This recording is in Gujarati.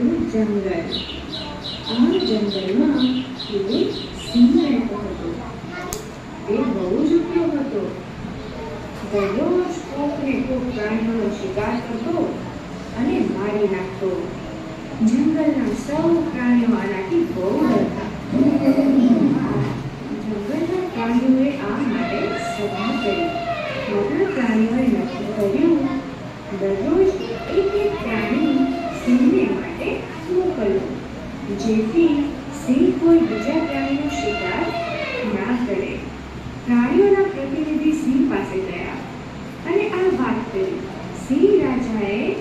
હતું જંગલ. આ જંગલમાં એક સિંહ રહેતો હતો. તે બહુ જ ઉપયોગ હતો. દરરોજ કોક ને કોક પ્રાણીઓનો શિકાર કરતો અને મારી નાખતો. જંગલના સૌ પ્રાણીઓ આનાથી બહુ ડરતા. જંગલના પ્રાણીઓએ આ માટે સભા કરી. બધા પ્રાણીઓએ નક્કી કર્યું દરરોજ એક પ્રાણી સિંહને માટે મોકલવું, જેથી સિંહ કોઈ બીજા પ્રાણીનો શિકાર ના કરે. પ્રાણીઓના પ્રતિનિધિ સિંહ પાસે ગયા અને આ વાત કરી. સિંહ રાજાએ